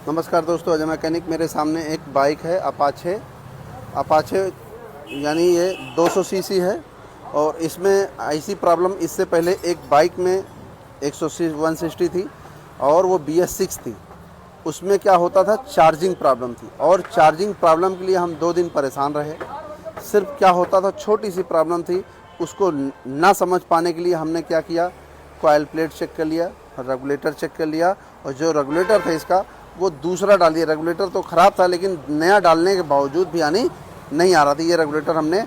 नमस्कार दोस्तों, अजय मैकेनिक। मेरे सामने एक बाइक है अपाचे यानी ये 200 सीसी है और इसमें ऐसी प्रॉब्लम इससे पहले एक बाइक में 160 थी और वो BS6 थी। उसमें क्या होता था, चार्जिंग प्रॉब्लम थी और चार्जिंग प्रॉब्लम के लिए हम 2 दिन परेशान रहे। सिर्फ क्या होता था, छोटी सी प्रॉब्लम थी, उसको ना समझ पाने के लिए हमने क्या किया, कॉइल प्लेट चेक कर लिया, रेगुलेटर चेक कर लिया और जो रेगुलेटर था इसका वो दूसरा डाल दिया। रेगुलेटर तो ख़राब था लेकिन नया डालने के बावजूद भी यानी नहीं आ रहा था। ये रेगुलेटर हमने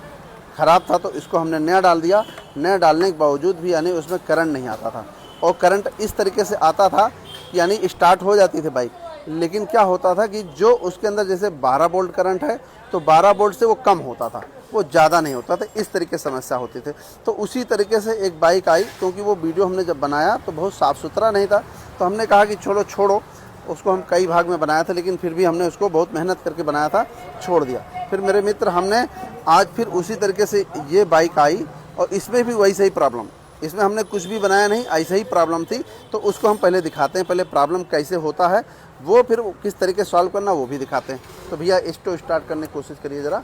ख़राब था तो इसको हमने नया डाल दिया। नया डालने के बावजूद भी यानी उसमें करंट नहीं आता था और करंट इस तरीके से आता था कि यानी स्टार्ट हो जाती थी बाइक, लेकिन क्या होता था कि जो उसके अंदर जैसे 12 वोल्ट करंट है तो 12 वोल्ट से वो कम होता था, वो ज़्यादा नहीं होता था। इस तरीके से समस्या होती थी। तो उसी तरीके से एक बाइक आई, क्योंकि वो वीडियो हमने जब बनाया तो बहुत साफ़ सुथरा नहीं था, तो हमने कहा कि चलो छोड़ो। उसको हम कई भाग में बनाया था लेकिन फिर भी हमने उसको बहुत मेहनत करके बनाया था, छोड़ दिया। फिर मेरे मित्र हमने आज फिर उसी तरीके से ये बाइक आई और इसमें भी वैसे ही प्रॉब्लम, इसमें हमने कुछ भी बनाया नहीं, ऐसे ही प्रॉब्लम थी। तो उसको हम पहले दिखाते हैं, पहले प्रॉब्लम कैसे होता है वो फिर किस तरीके सॉल्व करना वो भी दिखाते हैं। तो भैया इसको स्टार्ट करने की कोशिश करिए, ज़रा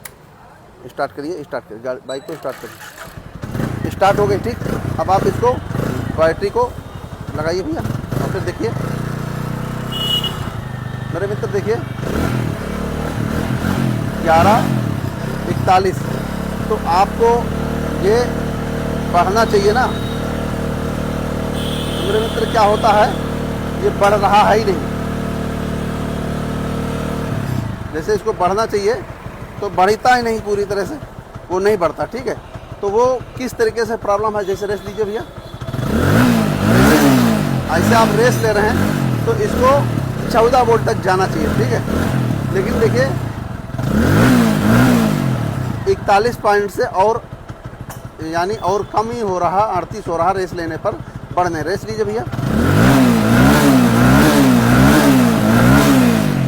स्टार्ट करिए बाइक को स्टार्ट करिए। स्टार्ट हो गई, ठीक। अब आप इसको बैटरी को लगाइए भैया और फिर देखिए मेरे मित्र, देखिए 11:41। तो आपको ये बढ़ना चाहिए ना। तो मेरे मित्र क्या होता है, ये बढ़ रहा है ही नहीं। जैसे इसको बढ़ना चाहिए तो बढ़ता ही नहीं, पूरी तरह से वो नहीं बढ़ता, ठीक है। तो वो किस तरीके से प्रॉब्लम है, जैसे रेस लीजिए भैया, ऐसे आप रेस ले रहे हैं तो इसको 14 वोल्ट तक जाना चाहिए, ठीक है। लेकिन देखिए 41 पॉइंट से और यानी और कम ही हो रहा, 38 हो रहा रेस लेने पर। बढ़ने रेस लीजिए भैया।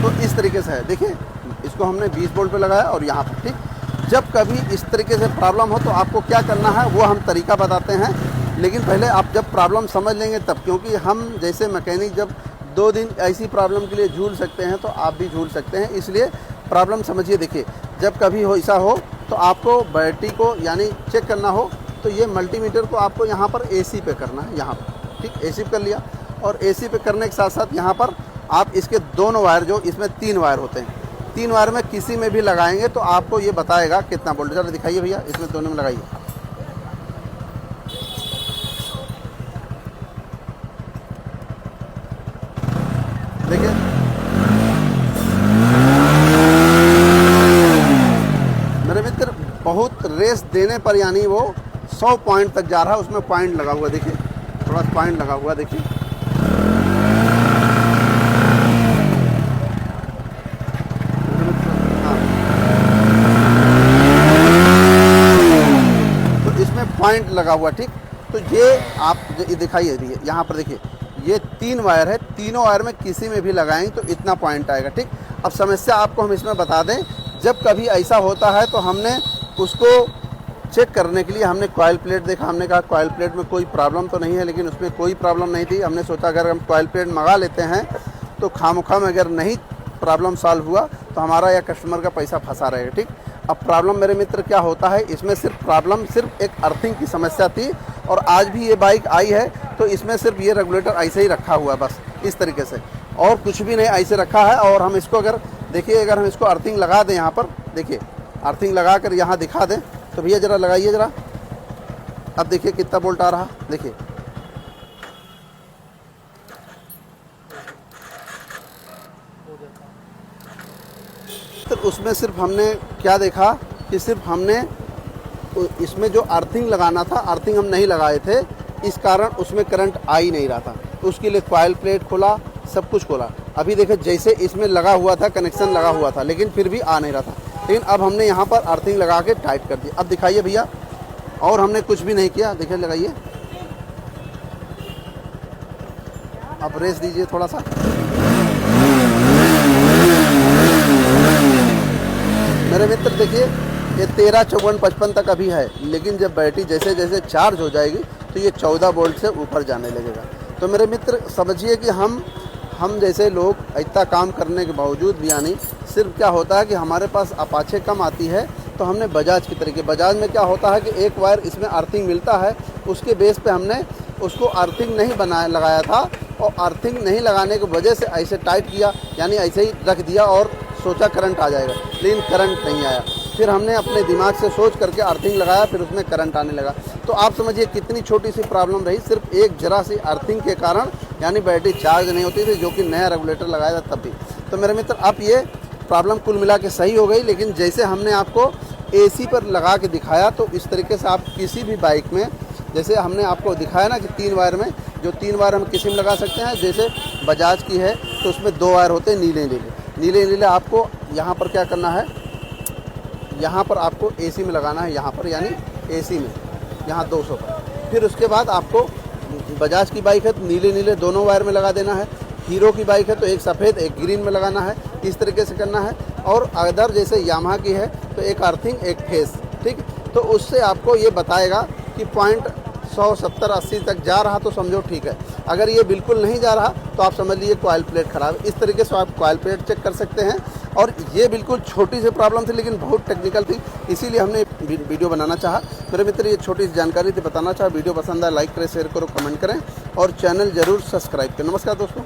तो इस तरीके से है, देखिए इसको हमने 20 वोल्ट पे लगाया और यहाँ पर, ठीक। जब कभी इस तरीके से प्रॉब्लम हो तो आपको क्या करना है वो हम तरीका बताते हैं, लेकिन पहले आप जब प्रॉब्लम समझ लेंगे तब, क्योंकि हम जैसे मैकेनिक जब 2 दिन ऐसी प्रॉब्लम के लिए झूल सकते हैं तो आप भी झूल सकते हैं। इसलिए प्रॉब्लम समझिए। देखिए जब कभी हो ऐसा हो तो आपको बैटरी को यानी चेक करना हो तो ये मल्टीमीटर को आपको यहाँ पर AC पे करना है, यहाँ पर, ठीक। AC पे कर लिया और AC पे करने के साथ साथ यहाँ पर आप इसके दोनों वायर, जो इसमें 3 वायर होते हैं, 3 वायर में किसी में भी लगाएंगे तो आपको ये बताएगा कितना वोल्ट। जरा दिखाइए भैया, इसमें दोनों में लगाइए। देखिए मेरे मित्र बहुत रेस देने पर यानी वो 100 पॉइंट तक जा रहा है। उसमें पॉइंट लगा हुआ, देखिए थोड़ा पॉइंट लगा हुआ, देखिए। हाँ, तो इसमें पॉइंट लगा हुआ, ठीक। तो ये आप दिखाइए, यहाँ पर देखिए ये 3 वायर है, तीनों वायर में किसी में भी लगाएंगे तो इतना पॉइंट आएगा, ठीक। अब समस्या आपको हम इसमें बता दें, जब कभी ऐसा होता है तो हमने उसको चेक करने के लिए हमने कॉइल प्लेट देखा। हमने कहा कॉइल प्लेट में कोई प्रॉब्लम तो नहीं है, लेकिन उसमें कोई प्रॉब्लम नहीं थी। हमने सोचा अगर हम कॉइल प्लेट मंगा लेते हैं तो खामखा में अगर नहीं प्रॉब्लम सॉल्व हुआ तो हमारा या कस्टमर का पैसा फंसा रहेगा, ठीक। अब प्रॉब्लम मेरे मित्र क्या होता है, इसमें सिर्फ एक अर्थिंग की समस्या थी और आज भी ये बाइक आई है तो इसमें सिर्फ ये रेगुलेटर ऐसे ही रखा हुआ है, बस इस तरीके से, और कुछ भी नहीं, ऐसे रखा है। और हम इसको अगर देखिए, अगर हम इसको अर्थिंग लगा दें यहाँ पर, देखिए अर्थिंग लगा कर यहाँ दिखा दें तो भैया ज़रा लगाइए ज़रा। अब देखिए कितना वोल्ट आ रहा, देखिए तो उसमें सिर्फ हमने क्या देखा कि सिर्फ हमने इसमें जो अर्थिंग लगाना था, अर्थिंग हम नहीं लगाए थे, इस कारण उसमें करंट आ ही नहीं रहा था। उसके लिए कॉइल प्लेट खोला, सब कुछ खोला। अभी देखिए जैसे इसमें लगा हुआ था, कनेक्शन लगा हुआ था, लेकिन फिर भी आ नहीं रहा था। लेकिन अब हमने यहाँ पर अर्थिंग लगा के टाइट कर दिया। अब दिखाइए भैया, और हमने कुछ भी नहीं किया, देखिए लगाइए। अब रेस दीजिए थोड़ा सा। मेरे मित्र देखिए ये 13, 54, 55 तक अभी है, लेकिन जब बैटरी जैसे जैसे चार्ज हो जाएगी तो ये 14 वोल्ट से ऊपर जाने लगेगा। तो मेरे मित्र समझिए कि हम हम जैसे लोग इतना काम करने के बावजूद भी यानी सिर्फ क्या होता है कि हमारे पास अपाचे कम आती है, तो हमने बजाज की तरीके, बजाज में क्या होता है कि एक वायर इसमें अर्थिंग मिलता है, उसके बेस पे हमने उसको अर्थिंग नहीं लगाया था, और अर्थिंग नहीं लगाने की वजह से ऐसे टाइट किया, यानी ऐसे ही रख दिया और सोचा करंट आ जाएगा, लेकिन करंट नहीं आया। फिर हमने अपने दिमाग से सोच करके अर्थिंग लगाया, फिर उसमें करंट आने लगा। तो आप समझिए कितनी छोटी सी प्रॉब्लम रही, सिर्फ एक जरा सी अर्थिंग के कारण, यानी बैटरी चार्ज नहीं होती थी, जो कि नया रेगुलेटर लगाया था तब भी। तो मेरे मित्र, अब ये प्रॉब्लम कुल मिला के सही हो गई। लेकिन जैसे हमने आपको एसी पर लगा के दिखाया, तो इस तरीके से आप किसी भी बाइक में, जैसे हमने आपको दिखाया ना कि 3 वायर में, जो 3 वायर हम किसी में लगा सकते हैं, जैसे बजाज की है तो उसमें 2 वायर होते हैं नीले नीले। आपको यहाँ पर क्या करना है, यहाँ पर आपको एसी में लगाना है, यहाँ पर यानी एसी में, यहाँ 200 पर। फिर उसके बाद आपको बजाज की बाइक है तो नीले दोनों वायर में लगा देना है, हीरो की बाइक है तो एक सफ़ेद एक ग्रीन में लगाना है, इस तरीके से करना है। और अदर जैसे यामाहा की है तो एक अर्थिंग एक फेस, ठीक। तो उससे आपको ये बताएगा कि पॉइंट 100, 70, 80 तक जा रहा तो समझो ठीक है। अगर ये बिल्कुल नहीं जा रहा तो आप समझ लीजिए कॉइल प्लेट ख़राब है। इस तरीके से आप कॉइल प्लेट चेक कर सकते हैं। और ये बिल्कुल छोटी सी प्रॉब्लम थी, लेकिन बहुत टेक्निकल थी, इसीलिए हमने वीडियो बनाना चाहा। मेरे मित्र, ये छोटी सी जानकारी थी, बताना चाहा। वीडियो पसंद आए लाइक करें, शेयर करो, कमेंट करें और चैनल ज़रूर सब्सक्राइब करें। नमस्कार दोस्तों।